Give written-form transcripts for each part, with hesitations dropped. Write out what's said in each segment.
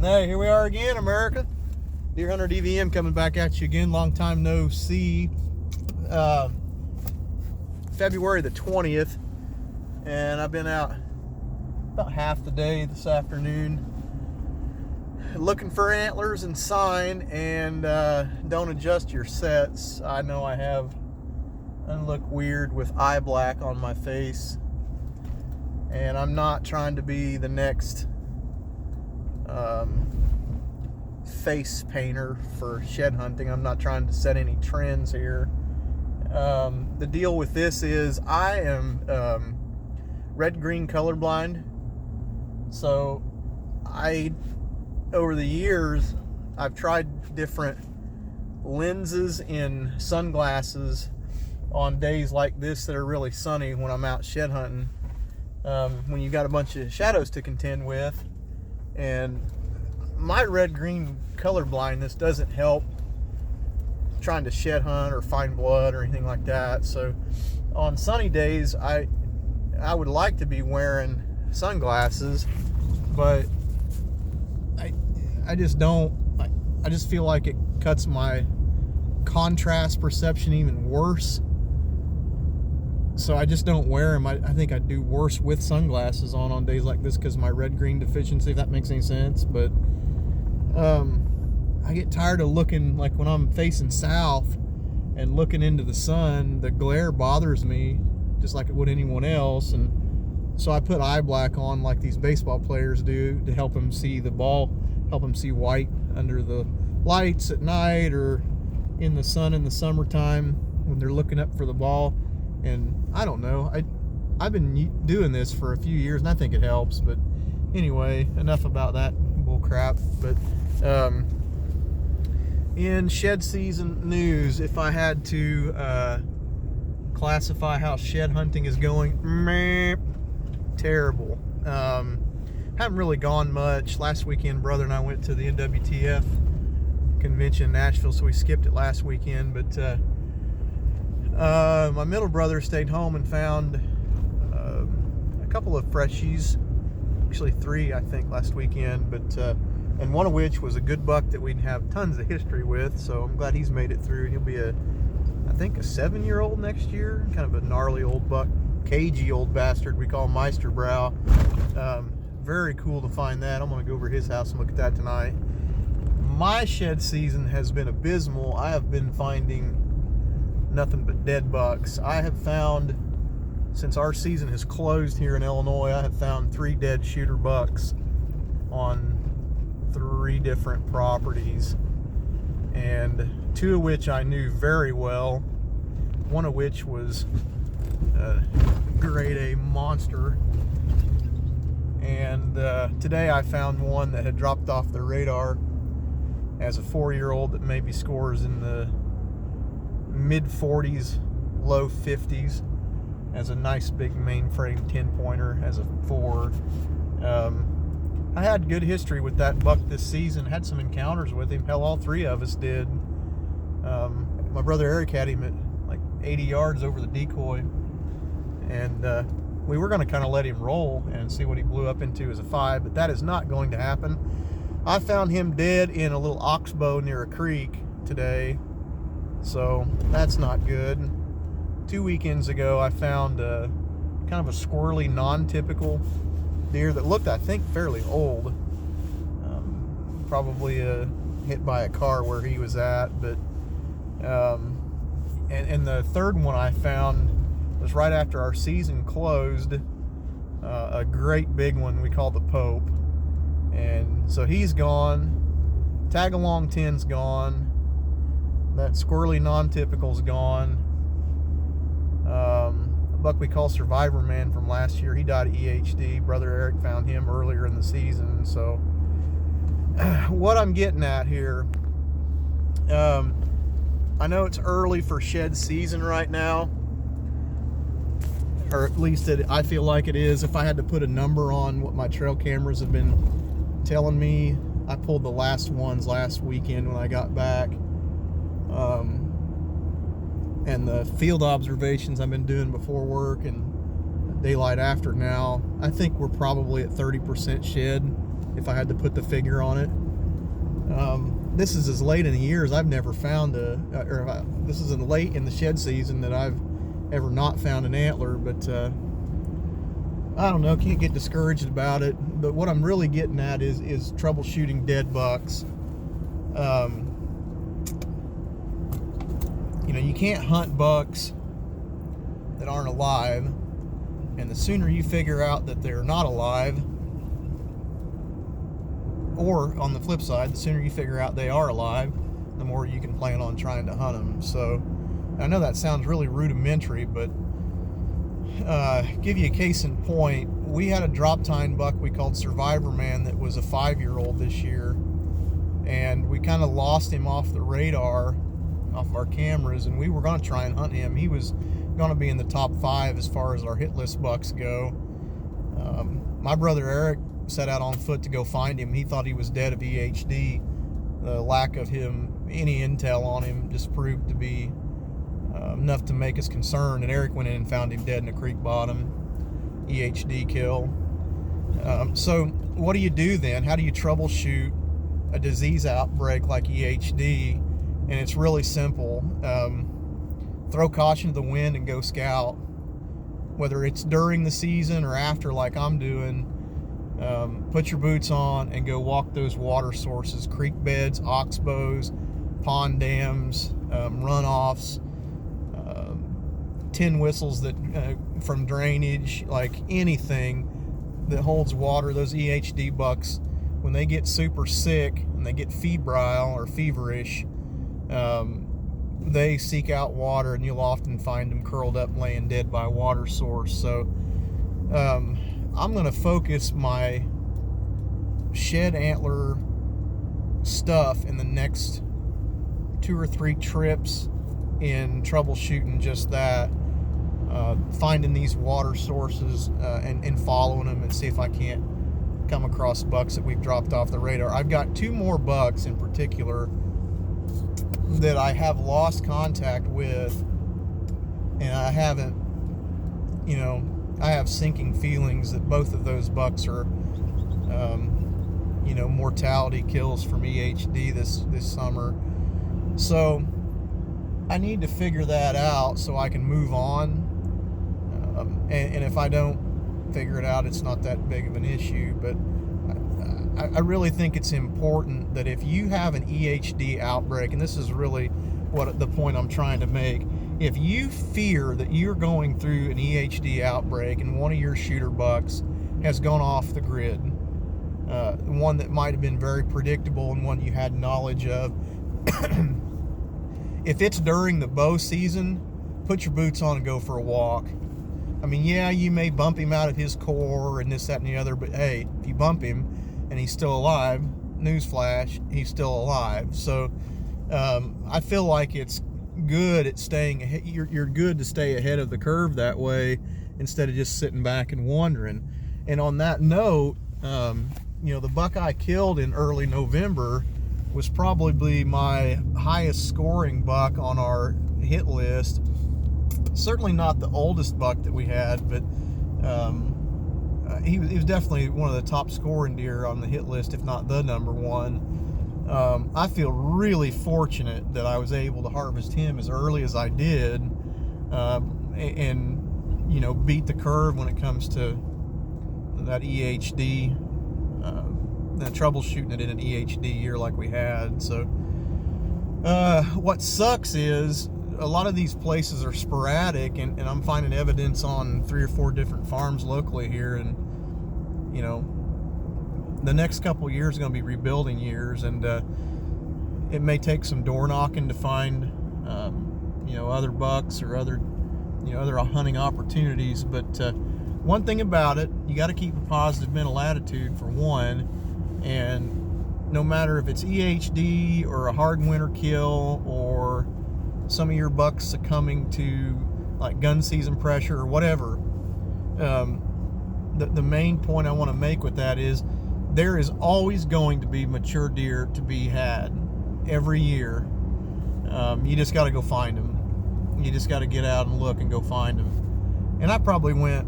Hey, here we are again, America. Deer Hunter DVM coming back at you again. Long time no see. February the 20th, and I've been out about half the day this afternoon looking for antlers and sign, and don't adjust your sets. I know I have and look weird with eye black on my face, and I'm not trying to be the next face painter for shed hunting. I'm not trying to set any trends here. The deal with this is I am red-green colorblind, so over the years I've tried different lenses in sunglasses on days like this that are really sunny when I'm out shed hunting, when you've got a bunch of shadows to contend with. And my red-green color blindness doesn't help trying to shed hunt or find blood or anything like that. So on sunny days, I would like to be wearing sunglasses, but I just don't. I just feel like it cuts my contrast perception even worse. So I just don't wear them. I think I do worse with sunglasses on days like this because of my red-green deficiency, if that makes any sense. But I get tired of looking, like when I'm facing south and looking into the sun, the glare bothers me just like it would anyone else. And so I put eye black on like these baseball players do to help them see the ball, help them see white under the lights at night or in the sun in the summertime when they're looking up for the ball. And I don't know, I've been doing this for a few years and I think it helps. But anyway, enough about that bull crap. But in shed season news, if I had to classify how shed hunting is going, terrible. Haven't really gone much. Last weekend, brother and I went to the NWTF convention in Nashville, so we skipped it last weekend. But my middle brother stayed home and found a couple of freshies, actually 3 I think last weekend, but and one of which was a good buck that we'd have tons of history with, so I'm glad he's made it through. He'll be I think a 7-year-old next year, kind of a gnarly old buck, cagey old bastard we call Meisterbrow. Very cool to find that. I'm gonna go over to his house and look at that tonight. My shed season has been abysmal. I have been finding nothing but dead bucks. I have found, since our season has closed here in Illinois, I have found 3 dead shooter bucks on 3 different properties, and 2 of which I knew very well, one of which was a grade A monster. And today I found one that had dropped off the radar as a 4-year-old that maybe scores in the mid 40s, low 50s, as a nice big mainframe 10-pointer as a 4. I had good history with that buck this season, had some encounters with him. Hell, all 3 of us did. My brother Eric had him at like 80 yards over the decoy, and we were going to kind of let him roll and see what he blew up into as a 5, but that is not going to happen. I found him dead in a little oxbow near a creek today, so that's not good. 2 weekends ago, I found kind of a squirrely, non-typical deer that looked, I think, fairly old. Probably hit by a car where he was at. But and the third one I found was right after our season closed. A great big one we call the Pope, and so he's gone. Tag-along 10's gone. That squirrely non-typical's gone. A buck we call Survivor Man from last year, he died of EHD. Brother Eric found him earlier in the season. So what I'm getting at here, I know it's early for shed season right now, or at least I feel like it is. If I had to put a number on what my trail cameras have been telling me, I pulled the last ones last weekend when I got back. And the field observations I've been doing before work and daylight after now, I think we're probably at 30% shed if I had to put the figure on it. This is as late in the year as I've never found this is late in the shed season that I've ever not found an antler, but I don't know, can't get discouraged about it. But what I'm really getting at is troubleshooting dead bucks. You can't hunt bucks that aren't alive, and the sooner you figure out that they're not alive, or on the flip side, the sooner you figure out they are alive, the more you can plan on trying to hunt them. So I know that sounds really rudimentary, but give you a case in point, we had a drop tine buck we called Survivor Man that was a 5-year-old this year, and we kind of lost him off the radar, off of our cameras, and we were going to try and hunt him. He was going to be in the top 5 as far as our hit list bucks go. My brother Eric set out on foot to go find him. He thought he was dead of EHD. The lack of any intel on him just proved to be enough to make us concerned, and Eric went in and found him dead in a creek bottom. EHD kill. So what do you do then? How do you troubleshoot a disease outbreak like EHD? And it's really simple. Throw caution to the wind and go scout. Whether it's during the season or after, like I'm doing, put your boots on and go walk those water sources, creek beds, oxbows, pond dams, runoffs, tin whistles that from drainage, like anything that holds water. Those EHD bucks, when they get super sick and they get febrile or feverish, they seek out water, and you'll often find them curled up laying dead by a water source. So I'm going to focus my shed antler stuff in the next 2 or 3 trips in troubleshooting just that, finding these water sources and following them, and see if I can't come across bucks that we've dropped off the radar. I've got 2 more bucks in particular that I have lost contact with, and I haven't, I have sinking feelings that both of those bucks are, mortality kills from EHD this summer. So I need to figure that out so I can move on. And if I don't figure it out, it's not that big of an issue. But I really think it's important that if you have an EHD outbreak, and this is really what the point I'm trying to make, if you fear that you're going through an EHD outbreak and one of your shooter bucks has gone off the grid, one that might have been very predictable and one you had knowledge of, if it's during the bow season, put your boots on and go for a walk. I mean, yeah, you may bump him out of his core and this, that, and the other, but hey, if you bump him and he's still alive, newsflash, he's still alive. So I feel like it's good at staying ahead. You're good to stay ahead of the curve that way instead of just sitting back and wondering. And on that note, the buck I killed in early November was probably my highest scoring buck on our hit list. Certainly not the oldest buck that we had, but he was definitely one of the top scoring deer on the hit list, if not the number one. I feel really fortunate that I was able to harvest him as early as I did, and beat the curve when it comes to that EHD, troubleshooting it in an EHD year like we had. So what sucks is a lot of these places are sporadic, and I'm finding evidence on 3 or 4 different farms locally here, and the next couple of years are going to be rebuilding years, and it may take some door knocking to find other bucks or other hunting opportunities. But one thing about it, you got to keep a positive mental attitude for one, and no matter if it's EHD or a hard winter kill or some of your bucks succumbing to like gun season pressure or whatever, the main point I want to make with that is there is always going to be mature deer to be had every year. You just got to go find them. You just got to get out and look and go find them. And I probably went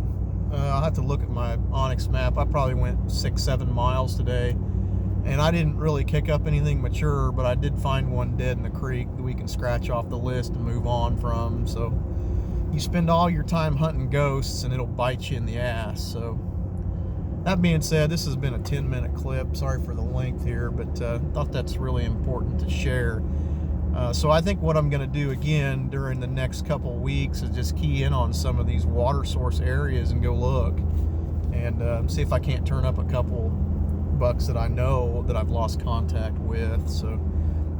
I'll have to look at my Onyx map. I probably went 6-7 miles today, and I didn't really kick up anything mature, but I did find one dead in the creek that we can scratch off the list and move on from. So you spend all your time hunting ghosts and it'll bite you in the ass. So that being said, this has been a 10-minute clip. Sorry for the length here, but thought that's really important to share. So I think what I'm going to do again during the next couple weeks is just key in on some of these water source areas and go look and see if I can't turn up a couple bucks that I know that I've lost contact with. So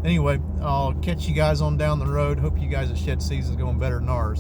anyway, I'll catch you guys on down the road. Hope you guys' shed season's going better than ours.